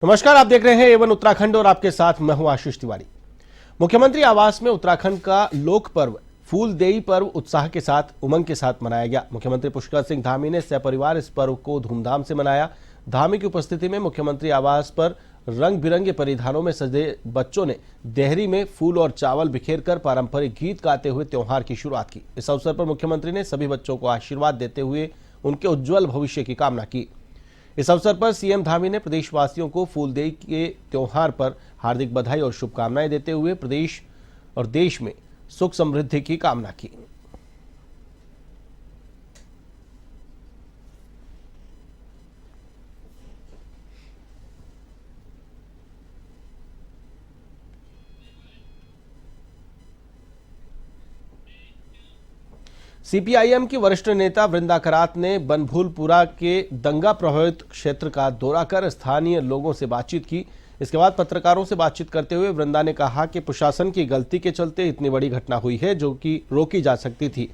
नमस्कार, आप देख रहे हैं एवन उत्तराखंड और आपके साथ मैं हूं आशीष तिवारी। मुख्यमंत्री आवास में उत्तराखंड का लोक पर्व फूलदेई पर्व उत्साह के साथ उमंग के साथ मनाया गया। मुख्यमंत्री पुष्कर सिंह धामी ने सपरिवार इस पर्व को धूमधाम से मनाया। धामी की उपस्थिति में मुख्यमंत्री आवास पर रंग बिरंगे परिधानों में सजे बच्चों ने देहरी में फूल और चावल बिखेर कर पारंपरिक गीत गाते हुए त्योहार की शुरुआत की। इस अवसर पर मुख्यमंत्री ने सभी बच्चों को आशीर्वाद देते हुए उनके उज्जवल भविष्य की कामना की। इस अवसर पर सीएम धामी ने प्रदेशवासियों को फूलदेई के त्योहार पर हार्दिक बधाई और शुभकामनाएं देते हुए प्रदेश और देश में सुख समृद्धि की कामना की। सीपीआईएम की वरिष्ठ नेता वृंदा करात ने बनभूलपुरा के दंगा प्रभावित क्षेत्र का दौरा कर स्थानीय लोगों से बातचीत की। इसके बाद पत्रकारों से बातचीत करते हुए वृंदा ने कहा कि प्रशासन की गलती के चलते इतनी बड़ी घटना हुई है जो कि रोकी जा सकती थी।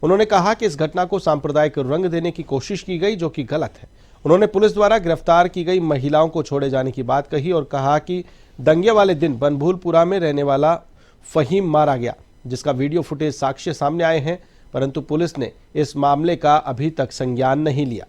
उन्होंने कहा कि इस घटना को सांप्रदायिक रंग देने की कोशिश की गई जो कि गलत है। उन्होंने पुलिस द्वारा गिरफ्तार की गई महिलाओं को छोड़े जाने की बात कही और कहा कि दंगे वाले दिन बनभूलपुरा में रहने वाला फहीम मारा गया, जिसका वीडियो फुटेज साक्ष्य सामने आए हैं, परंतु पुलिस ने इस मामले का अभी तक संज्ञान नहीं लिया।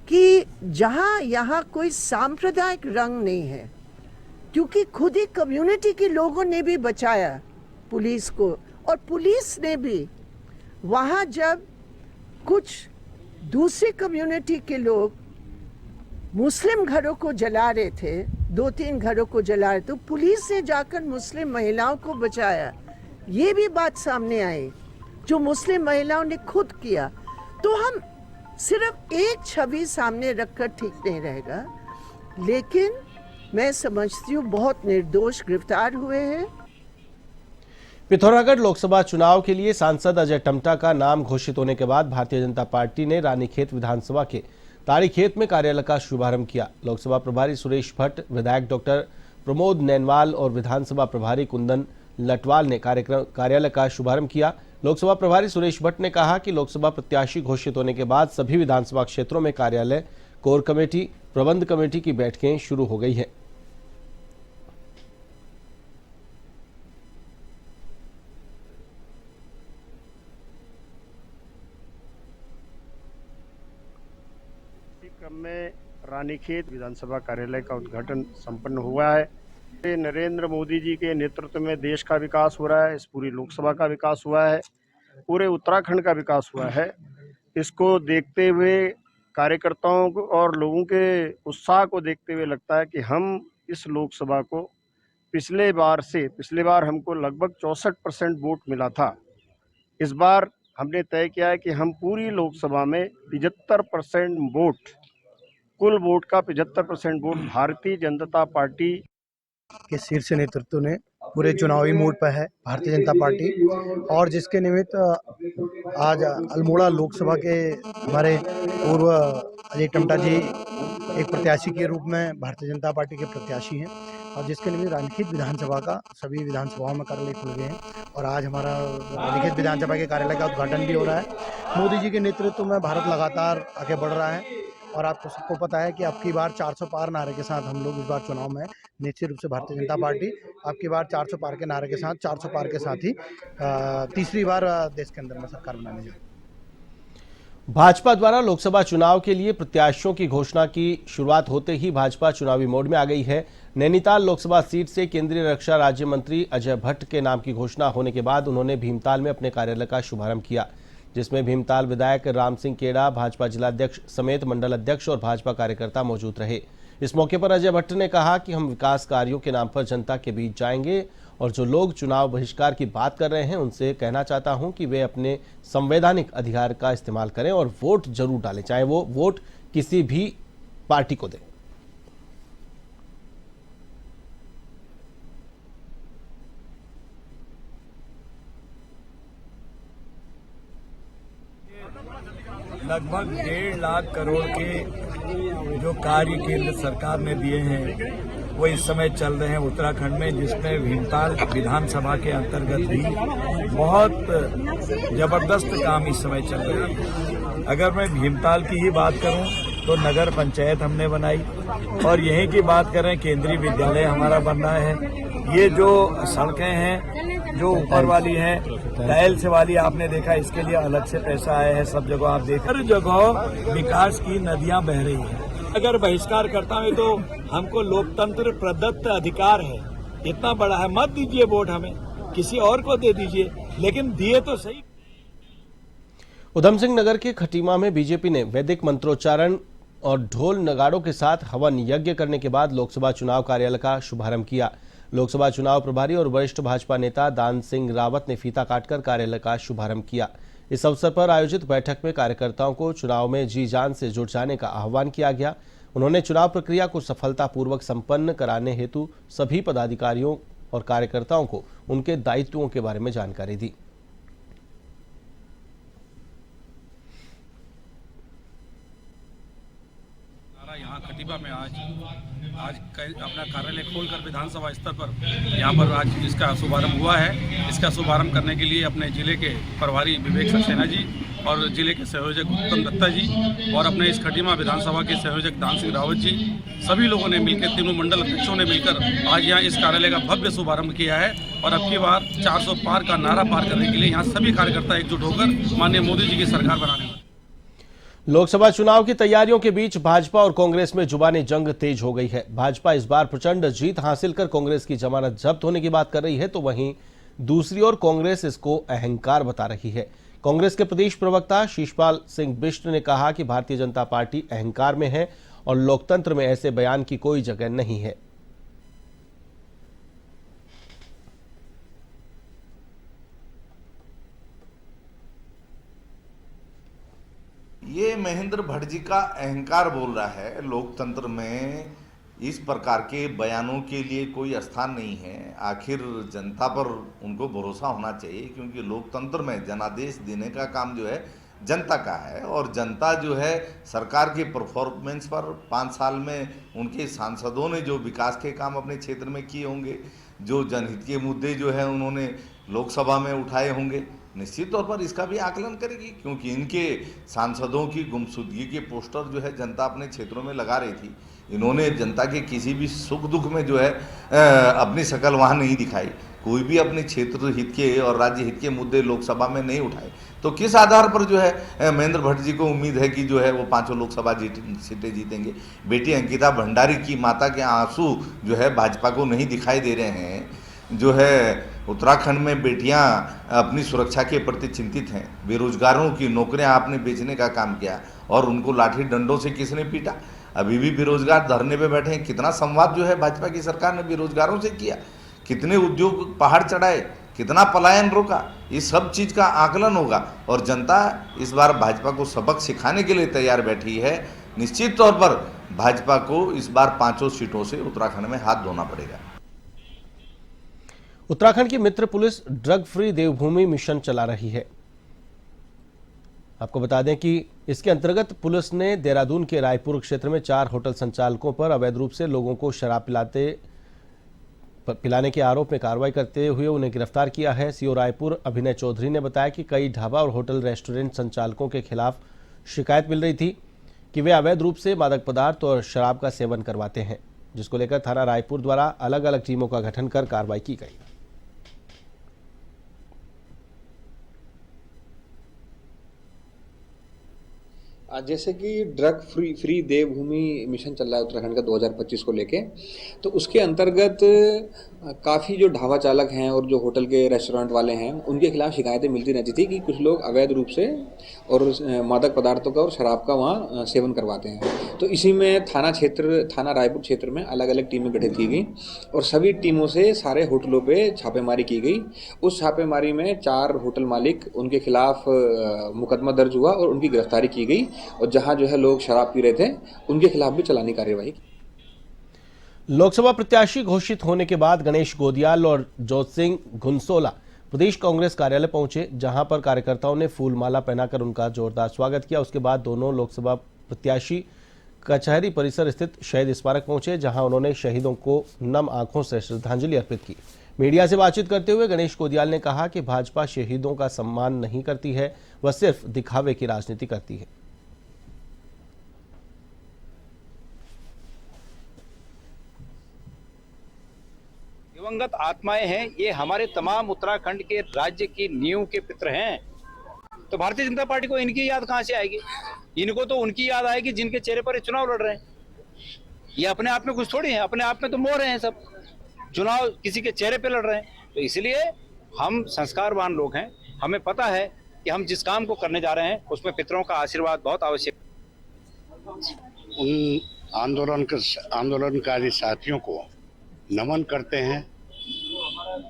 कि जहां यहां कोई सांप्रदायिक रंग नहीं है, क्योंकि खुद ही कम्युनिटी के लोगों ने भी बचाया पुलिस को, और पुलिस ने भी वहां जब कुछ दूसरे कम्युनिटी के लोग मुस्लिम घरों को जला रहे थे, 2-3 घरों को जला रहे, तो पुलिस ने जाकर मुस्लिम महिलाओं को बचाया। ये भी बात सामने आई जो मुस्लिम महिलाओं ने खुद किया। तो हम सिर्फ एक छवि सामने रखकर ठीक नहीं रहेगा, लेकिन मैं समझती हूँ बहुत निर्दोष गिरफ्तार हुए हैं। पिथौरागढ़ लोकसभा चुनाव के लिए सांसद अजय टम्टा का नाम घोषित होने के बाद भारतीय जनता पार्टी ने रानीखेत विधानसभा के तारीखेत में कार्यालय का शुभारंभ किया। लोकसभा प्रभारी सुरेश भट्ट, विधायक डॉक्टर प्रमोद नैनवाल और विधानसभा प्रभारी कुंदन लटवाल ने कार्यालय का शुभारंभ किया। लोकसभा प्रभारी सुरेश भट्ट ने कहा कि लोकसभा प्रत्याशी घोषित होने के बाद सभी विधानसभा क्षेत्रों में कार्यालय, कोर कमेटी, प्रबंध कमेटी की बैठकें शुरू हो गई हैं। क्रम में रानीखेत विधानसभा कार्यालय का उद्घाटन संपन्न हुआ है। नरेंद्र मोदी जी के नेतृत्व में देश का विकास हो रहा है, इस पूरी लोकसभा का विकास हुआ है, पूरे उत्तराखंड का विकास हुआ है। इसको देखते हुए कार्यकर्ताओं को और लोगों के उत्साह को देखते हुए लगता है कि हम इस लोकसभा को पिछले बार हमको लगभग 64% वोट मिला था। इस बार हमने तय किया है कि हम पूरी लोकसभा में 75% वोट, कुल वोट का 75% वोट भारतीय जनता पार्टी के शीर्ष नेतृत्व ने पूरे चुनावी मोड पर है भारतीय जनता पार्टी, और जिसके निमित्त आज अल्मोड़ा लोकसभा के हमारे पूर्व अजय टम्टा जी एक प्रत्याशी के रूप में भारतीय जनता पार्टी के प्रत्याशी हैं, और जिसके निमित्त रानीखेत विधानसभा का सभी विधानसभाओं में कार्यालय खुल गए हैं, और आज हमारा रानीखेत विधानसभा के कार्यालय का उद्घाटन भी हो रहा है। मोदी जी के नेतृत्व में भारत लगातार आगे बढ़ रहा है, और आपको सबको पता है कि अब की बार 400 पार नारे के साथ हम लोग इस बार चुनाव में निश्चित रूप से भारतीय जनता पार्टी अब की बार 400 पार के नारे के साथ 400 पार के साथ ही तीसरी बार देश के अंदर में सरकार बनाने जा रही है। भाजपा द्वारा लोकसभा चुनाव के लिए प्रत्याशियों की घोषणा की शुरुआत होते ही भाजपा चुनावी मोड में आ गई है। नैनीताल लोकसभा सीट से केंद्रीय रक्षा राज्य मंत्री अजय भट्ट के नाम की घोषणा होने के बाद उन्होंने भीमताल में अपने कार्यालय का शुभारंभ किया, जिसमें भीमताल विधायक राम सिंह केड़ा, भाजपा जिलाध्यक्ष समेत मंडल अध्यक्ष और भाजपा कार्यकर्ता मौजूद रहे। इस मौके पर अजय भट्ट ने कहा कि हम विकास कार्यों के नाम पर जनता के बीच जाएंगे, और जो लोग चुनाव बहिष्कार की बात कर रहे हैं उनसे कहना चाहता हूं कि वे अपने संवैधानिक अधिकार का इस्तेमाल करें और वोट जरूर डालें, चाहे वो वोट किसी भी पार्टी को दें। लगभग 1.5 लाख करोड़ के जो कार्य केंद्र सरकार ने दिए हैं, वो इस समय चल रहे हैं उत्तराखंड में, जिसमें भीमताल विधानसभा के अंतर्गत भी बहुत जबरदस्त काम इस समय चल रहे हैं। अगर मैं भीमताल की ही बात करूं तो नगर पंचायत हमने बनाई, और यहीं की बात करें केंद्रीय विद्यालय हमारा बन रहा है। ये जो सड़कें हैं जो ऊपर वाली हैं, टाइल्स वाली, आपने देखा इसके लिए अलग से पैसा आया है। सब जगह आप देख, हर जगह विकास की नदियां बह रही हैं। अगर बहिष्कार करता है तो हमको लोकतंत्र प्रदत्त अधिकार है, इतना बड़ा है, मत दीजिए वोट, हमें किसी और को दे दीजिए, लेकिन दिए तो सही। उधम सिंह नगर के खटीमा में बीजेपी ने वैदिक मंत्रोच्चारण और ढोल नगाड़ों के साथ हवन यज्ञ करने के बाद लोकसभा चुनाव कार्यालय का शुभारंभ किया। लोकसभा चुनाव प्रभारी और वरिष्ठ भाजपा नेता दान सिंह रावत ने फीता काटकर कार्यालय का शुभारंभ किया। इस अवसर पर आयोजित बैठक में कार्यकर्ताओं को चुनाव में जी जान से जुट जाने का आह्वान किया गया। उन्होंने चुनाव प्रक्रिया को सफलतापूर्वक संपन्न कराने हेतु सभी पदाधिकारियों और कार्यकर्ताओं को उनके दायित्वों के बारे में जानकारी दी। यहाँ खटीमा में आज अपना कार्यालय खोलकर विधानसभा स्तर पर यहाँ पर आज इसका शुभारंभ हुआ है। इसका शुभारंभ करने के लिए अपने जिले के प्रभारी विवेक सक्सेना जी और जिले के संयोजक उत्तम दत्ता जी और अपने इस खटीमा विधानसभा के संयोजक दान सिंह रावत जी, सभी लोगों ने मिलकर, तीनों मंडल अध्यक्षों ने मिलकर आज यहाँ इस कार्यालय का भव्य शुभारंभ किया है। और अब की बार 400 पार का नारा पार करने के लिए यहाँ सभी कार्यकर्ता एकजुट होकर माननीय मोदी जी की सरकार बनाने में। लोकसभा चुनाव की तैयारियों के बीच भाजपा और कांग्रेस में जुबानी जंग तेज हो गई है। भाजपा इस बार प्रचंड जीत हासिल कर कांग्रेस की जमानत जब्त होने की बात कर रही है, तो वहीं दूसरी ओर कांग्रेस इसको अहंकार बता रही है। कांग्रेस के प्रदेश प्रवक्ता शीशपाल सिंह बिष्ट ने कहा कि भारतीय जनता पार्टी अहंकार में है और लोकतंत्र में ऐसे बयान की कोई जगह नहीं है। ये महेंद्र भट्ट जी का अहंकार बोल रहा है। लोकतंत्र में इस प्रकार के बयानों के लिए कोई स्थान नहीं है। आखिर जनता पर उनको भरोसा होना चाहिए, क्योंकि लोकतंत्र में जनादेश देने का काम जो है जनता का है, और जनता जो है सरकार की परफॉर्मेंस पर 5 साल में उनके सांसदों ने जो विकास के काम अपने क्षेत्र में किए होंगे, जो जनहित के मुद्दे जो है उन्होंने लोकसभा में उठाए होंगे, निश्चित तौर पर इसका भी आकलन करेगी, क्योंकि इनके सांसदों की गुमशुदगी के पोस्टर जो है जनता अपने क्षेत्रों में लगा रही थी। इन्होंने जनता के किसी भी सुख दुख में जो है अपनी शक्ल वहाँ नहीं दिखाई। कोई भी अपने क्षेत्र हित के और राज्य हित के मुद्दे लोकसभा में नहीं उठाए। तो किस आधार पर जो है महेंद्र भट्ट जी को उम्मीद है कि जो है वो 5 लोकसभा सीटें जीतेंगे? बेटी अंकिता भंडारी की माता के आंसू जो है भाजपा को नहीं दिखाई दे रहे हैं। जो है उत्तराखंड में बेटियां अपनी सुरक्षा के प्रति चिंतित हैं। बेरोजगारों की नौकरियां आपने बेचने का काम किया और उनको लाठी डंडों से किसने पीटा? अभी भी बेरोजगार धरने पे बैठे हैं। कितना संवाद जो है भाजपा की सरकार ने बेरोजगारों से किया, कितने उद्योग पहाड़ चढ़ाए, कितना पलायन रोका, इस सब चीज़ का आकलन होगा। और जनता इस बार भाजपा को सबक सिखाने के लिए तैयार बैठी है। निश्चित तौर पर भाजपा को इस बार 5 सीटों से उत्तराखंड में हाथ धोना पड़ेगा। उत्तराखंड की मित्र पुलिस ड्रग फ्री देवभूमि मिशन चला रही है। आपको बता दें कि इसके अंतर्गत पुलिस ने देहरादून के रायपुर क्षेत्र में 4 होटल संचालकों पर अवैध रूप से लोगों को शराब पिलाने के आरोप में कार्रवाई करते हुए उन्हें गिरफ्तार किया है। सीओ रायपुर अभिनय चौधरी ने बताया कि कई ढाबा और होटल रेस्टोरेंट संचालकों के खिलाफ शिकायत मिल रही थी कि वे अवैध रूप से मादक पदार्थ और शराब का सेवन करवाते हैं, जिसको लेकर थाना रायपुर द्वारा अलग अलग टीमों का गठन कर कार्रवाई की गई। जैसे कि ड्रग फ्री देवभूमि मिशन चल रहा है उत्तराखंड का 2025 को लेके, तो उसके अंतर्गत काफ़ी जो ढाबा चालक हैं और जो होटल के रेस्टोरेंट वाले हैं उनके खिलाफ शिकायतें मिलती रहती थी कि कुछ लोग अवैध रूप से और मादक पदार्थों का और शराब का वहाँ सेवन करवाते हैं। तो इसी में थाना रायपुर क्षेत्र में अलग अलग टीमें गठित की गई और सभी टीमों से सारे होटलों पे छापेमारी की गई। उस छापेमारी में 4 होटल मालिक, उनके खिलाफ मुकदमा दर्ज हुआ और उनकी गिरफ्तारी की गई, और जहां जो है लोग शराब पी रहे थे उनके खिलाफ भी चालानी कार्यवाही। लोकसभा प्रत्याशी घोषित होने के बाद गणेश गोदियाल और जोत सिंह घुनसोला प्रदेश कांग्रेस कार्यालय पहुंचे, जहां पर कार्यकर्ताओं ने फूलमाला पहनाकर उनका जोरदार स्वागत किया। उसके बाद दोनों लोकसभा प्रत्याशी कचहरी परिसर स्थित शहीद स्मारक पहुंचे, जहां उन्होंने शहीदों को नम आंखों से श्रद्धांजलि अर्पित की। मीडिया से बातचीत करते हुए गणेश कोदियाल ने कहा कि भाजपा शहीदों का सम्मान नहीं करती है, वह सिर्फ दिखावे की राजनीति करती है। दिवंगत आत्माएं हैं, ये हमारे तमाम उत्तराखंड के राज्य की नींव के पितर हैं। तो भारतीय जनता पार्टी को इनकी याद कहां से आएगी? इनको तो उनकी याद आएगी जिनके चेहरे पर ये चुनाव लड़ रहे हैं। ये अपने आप में कुछ थोड़ी है, अपने आप में तो मोह रहे हैं सब। चुनाव किसी के चेहरे पे लड़ रहे हैं। तो इसलिए हम संस्कारवान लोग हैं, हमें पता है कि हम जिस काम को करने जा रहे हैं उसमें पितरों का आशीर्वाद बहुत आवश्यक। उन आंदोलनकारी साथियों को नमन करते हैं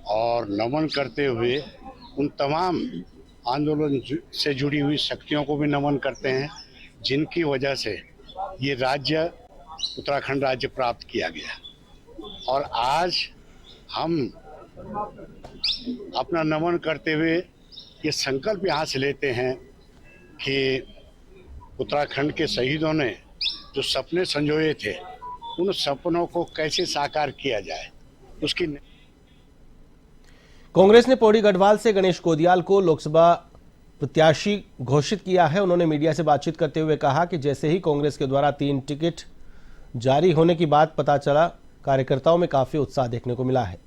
और नमन करते हुए उन तमाम आंदोलन से जुड़ी हुई शक्तियों को भी नमन करते हैं, जिनकी वजह से ये राज्य उत्तराखंड राज्य प्राप्त किया गया। और आज हम अपना नमन करते हुए ये संकल्प यहाँ से लेते हैं कि उत्तराखंड के शहीदों ने जो सपने संजोए थे, उन सपनों को कैसे साकार किया जाए उसकी। कांग्रेस ने पौड़ी गढ़वाल से गणेश कोदियाल को लोकसभा प्रत्याशी घोषित किया है। उन्होंने मीडिया से बातचीत करते हुए कहा कि जैसे ही कांग्रेस के द्वारा 3 टिकट जारी होने की बात पता चला, कार्यकर्ताओं में काफी उत्साह देखने को मिला है।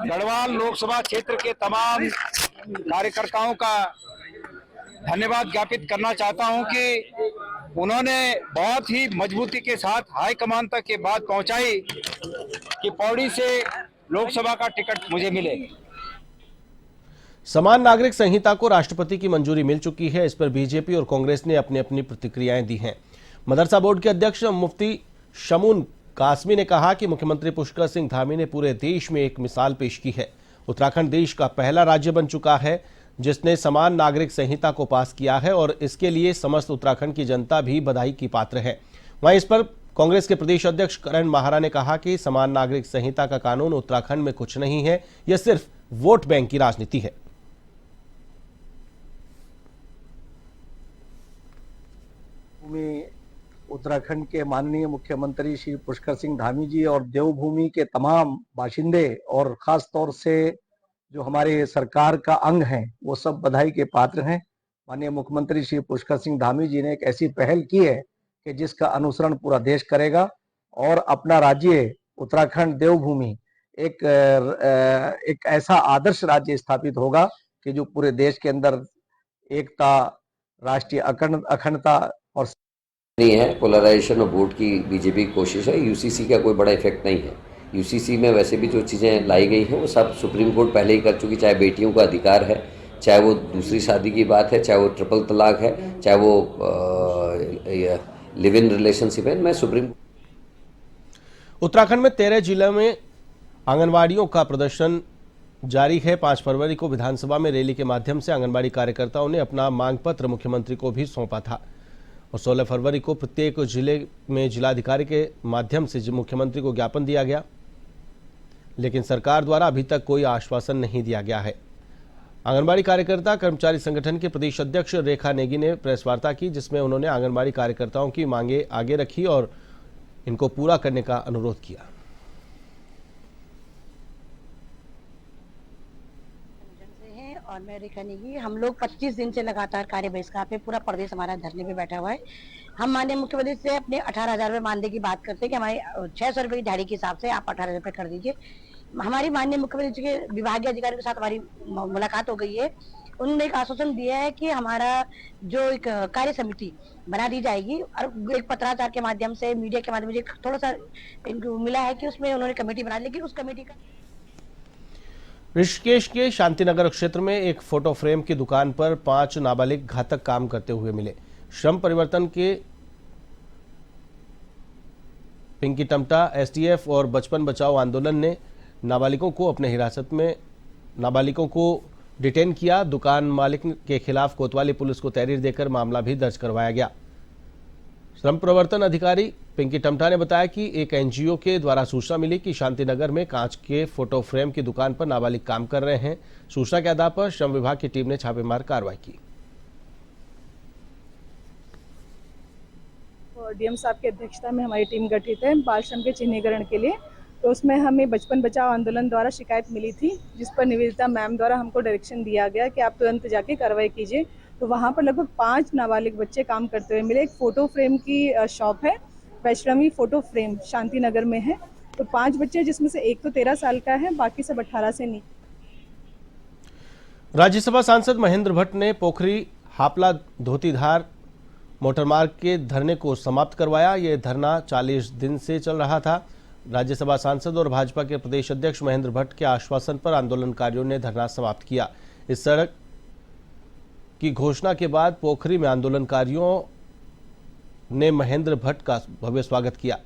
गढ़वाल लोकसभा क्षेत्र के तमाम कार्यकर्ताओं का धन्यवाद ज्ञापित करना चाहता हूं कि उन्होंने बहुत ही मजबूती के साथ हाईकमान तक ये बात पहुंचाई कि पौड़ी से लोकसभा का टिकट मुझे मिले। समान नागरिक संहिता को राष्ट्रपति की मंजूरी मिल चुकी है। इस पर बीजेपी और कांग्रेस ने अपनी अपनी प्रतिक्रियाएं दी हैं। मदरसा बोर्ड के अध्यक्ष मुफ्ती शमून कासमी ने कहा कि मुख्यमंत्री पुष्कर सिंह धामी ने पूरे देश में एक मिसाल पेश की है। उत्तराखंड देश का पहला राज्य बन चुका है जिसने समान नागरिक संहिता को पास किया है और इसके लिए समस्त उत्तराखंड की जनता भी बधाई की पात्र है। वहीं इस पर कांग्रेस के प्रदेश अध्यक्ष करण माहरा ने कहा कि समान नागरिक संहिता का कानून उत्तराखंड में कुछ नहीं है, यह सिर्फ वोट बैंक की राजनीति है। उत्तराखंड के माननीय मुख्यमंत्री श्री पुष्कर सिंह धामी जी और देवभूमि के तमाम बाशिंदे और खास तौर से जो हमारे सरकार का अंग हैं, वो सब बधाई के पात्र हैं। माननीय मुख्यमंत्री श्री पुष्कर सिंह धामी जी ने एक ऐसी पहल की है कि जिसका अनुसरण पूरा देश करेगा और अपना राज्य उत्तराखंड देवभूमि एक ऐसा आदर्श राज्य स्थापित होगा कि जो पूरे देश के अंदर एकता, राष्ट्रीय अखंडता और नहीं है। पोलराइजेशन ऑफ वोट की बीजेपी की कोशिश है। यूसीसी का कोई बड़ा इफेक्ट नहीं है। यूसीसी में वैसे भी जो चीज़ें लाई गई हैं वो सब सुप्रीम कोर्ट पहले ही कर चुकी, चाहे बेटियों का अधिकार है, चाहे वो दूसरी शादी की बात है, चाहे वो ट्रिपल तलाक है, चाहे वो लिव इन रिलेशनशिप है। मैं सुप्रीम उत्तराखंड में 13 जिलों में आंगनवाड़ियों का प्रदर्शन जारी है। 5 फरवरी को विधानसभा में रैली के माध्यम से आंगनवाड़ी कार्यकर्ताओं ने अपना मांग पत्र मुख्यमंत्री को भी सौंपा था और 16 फरवरी को प्रत्येक जिले में जिलाधिकारी के माध्यम से मुख्यमंत्री को ज्ञापन दिया गया, लेकिन सरकार द्वारा अभी तक कोई आश्वासन नहीं दिया गया है। आंगनबाड़ी कार्यकर्ता कर्मचारी संगठन के प्रदेश अध्यक्ष रेखा नेगी ने प्रेस वार्ता की, जिसमें उन्होंने आंगनबाड़ी कार्यकर्ताओं की मांगे आगे रखी और इनको पूरा करने का अनुरोध किया। और मैं रेखा नेगी, हम लोग 25 दिन से लगातार कार्य बहिष्कार पे, पूरा प्रदेश हमारा धरने पे बैठा हुआ है। हम माननीय मुख्यमंत्री से अपने 18,000 रुपये मानदेय की बात करते हैं कि हमारे 600 रुपये की दिहाड़ी के हिसाब से आप 18,000 रुपये कर दीजिए। हमारी माननीय मुख्यमंत्री के विभागीय अधिकारी के साथ हमारी मुलाकात हो गई है। उन्होंने एक आश्वासन दिया है कि हमारा जो एक कार्य समिति बना दी जाएगी और एक पत्राचार के माध्यम से, मीडिया के माध्यम से थोड़ा सा इनको मिला है कि उसमें उन्होंने कमेटी बना ली, लेकिन उस कमेटी का। ऋषिकेश के शांतिनगर क्षेत्र में एक फोटो फ्रेम की दुकान पर 5 नाबालिग घातक काम करते हुए मिले। श्रम परिवर्तन के पिंकी टमटा, एसटीएफ और बचपन बचाओ आंदोलन ने नाबालिगों को अपने हिरासत में नाबालिगों को डिटेन किया। दुकान मालिक के खिलाफ कोतवाली पुलिस को तहरीर देकर मामला भी दर्ज करवाया गया। श्रम प्रवर्तन अधिकारी पिंकी टमटा ने बताया कि एक एनजीओ के द्वारा सूचना मिली कि शांतिनगर में कांच के फोटो फ्रेम की दुकान पर नाबालिग काम कर रहे हैं। सूचना के आधार पर श्रम विभाग की टीम ने छापेमार कार्रवाई की। डीएम साहब की अध्यक्षता में हमारी टीम गठित है बाल श्रम के चिन्हीकरण के लिए। तो उसमें हमें बचपन बचाओ आंदोलन द्वारा शिकायत मिली थी, जिस पर निवेदिता मैम द्वारा हमको डायरेक्शन दिया गया कि आप तुरंत जाके कार्रवाई कीजिए। तो वहाँ पर लगभग 5 नाबालिग बच्चे काम करते हुए मिले। एक फोटो फ्रेम की शॉप है, वैष्णवी फोटो फ्रेम, शांतिनगर में है। तो 5 बच्चे, जिसमें से एक तो 13 साल का है, बाकी सब 18 से नीचे। राज्यसभा सांसद महेंद्र भट्ट ने पोखरी हापला धोतीधार मोटरमार्ग के धरने को समाप्त करवाया। यह धरना 40 दिन से चल रहा था। राज्यसभा सांसद और भाजपा के प्रदेश अध्यक्ष महेंद्र भट्ट के आश्वासन पर आंदोलनकारियों ने धरना समाप्त किया। इस सड़क की घोषणा के बाद पोखरी में आंदोलनकारियों ने महेंद्र भट्ट का भव्य स्वागत किया।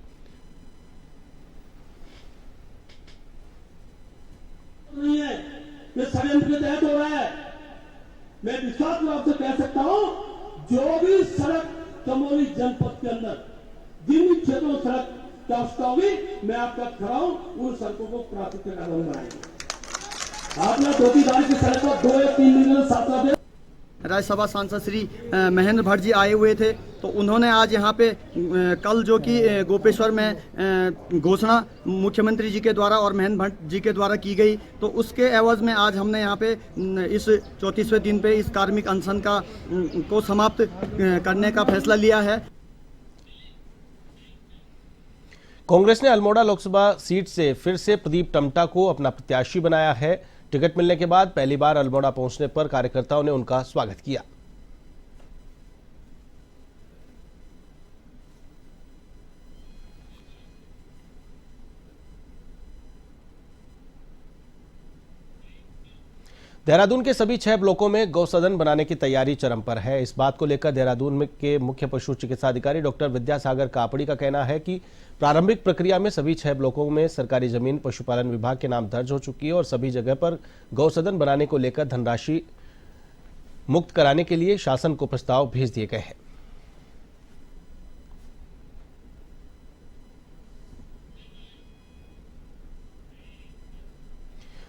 षड्यंत्र के तहत हो रहा है। मैं विश्वास रूप से कह सकता हूं, जो भी सड़क चमोली जनपद के अंदर जिन क्षेत्रों सड़क की आवश्यकता होगी, मैं आपका खड़ा हूं, उन सड़कों को प्राथमिकता बनाएंगे। आपने धोतीधार की सड़क को 2 या 3 दिन साथ राज्यसभा सांसद श्री महेंद्र भट्ट जी आए हुए थे, तो उन्होंने आज यहाँ पे कल जो कि गोपेश्वर में घोषणा मुख्यमंत्री जी के द्वारा और महेंद्र भट्ट जी के द्वारा की गई, तो उसके एवज में आज हमने यहाँ पे इस 34वें दिन पे इस कार्मिक अनशन को समाप्त करने का फैसला लिया है। कांग्रेस ने अल्मोड़ा लोकसभा सीट से फिर से प्रदीप टमटा को अपना प्रत्याशी बनाया है। टिकट मिलने के बाद पहली बार अल्मोड़ा पहुंचने पर कार्यकर्ताओं ने उनका स्वागत किया। देहरादून के सभी 6 ब्लॉकों में गौसदन बनाने की तैयारी चरम पर है। इस बात को लेकर देहरादून के मुख्य पशु चिकित्सा अधिकारी डॉक्टर विद्यासागर कापड़ी का कहना है कि प्रारंभिक प्रक्रिया में सभी 6 ब्लॉकों में सरकारी जमीन पशुपालन विभाग के नाम दर्ज हो चुकी है और सभी जगह पर गौसदन बनाने को लेकर धनराशि मुक्त कराने के लिए शासन को प्रस्ताव भेज दिए गए हैं।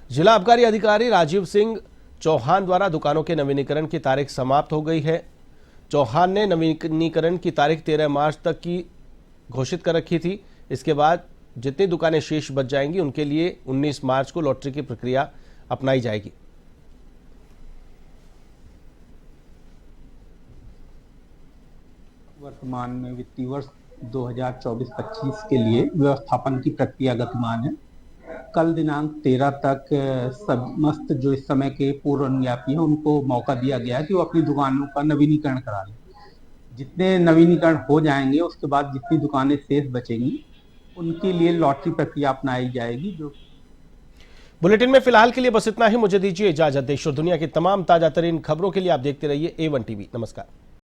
जिला आबकारी अधिकारी राजीव सिंह चौहान द्वारा दुकानों के नवीनीकरण की तारीख समाप्त हो गई है। चौहान ने नवीनीकरण की तारीख 13 मार्च तक की घोषित कर रखी थी। इसके बाद जितनी दुकानें शेष बच जाएंगी उनके लिए 19 मार्च को लॉटरी की प्रक्रिया अपनाई जाएगी। वर्तमान में वित्तीय वर्ष 2024-25 के लिए व्यवस्थापन की प्रक्रिया गतिमान है। कल दिनांक 13 तक समस्त जो इस समय के पूर्व अनुज्ञापी हैं उनको मौका दिया गया है कि वो अपनी दुकानों का नवीनीकरण करा लें। जितने नवीनीकरण हो जाएंगे उसके बाद जितनी दुकानें शेष बचेंगी उनके लिए लॉटरी प्रक्रिया अपनाई जाएगी। जो बुलेटिन में फिलहाल के लिए बस इतना ही। मुझे दीजिए इजाजत। देश और दुनिया की तमाम ताजा तरीन खबरों के लिए आप देखते रहिए A1 TV। नमस्कार।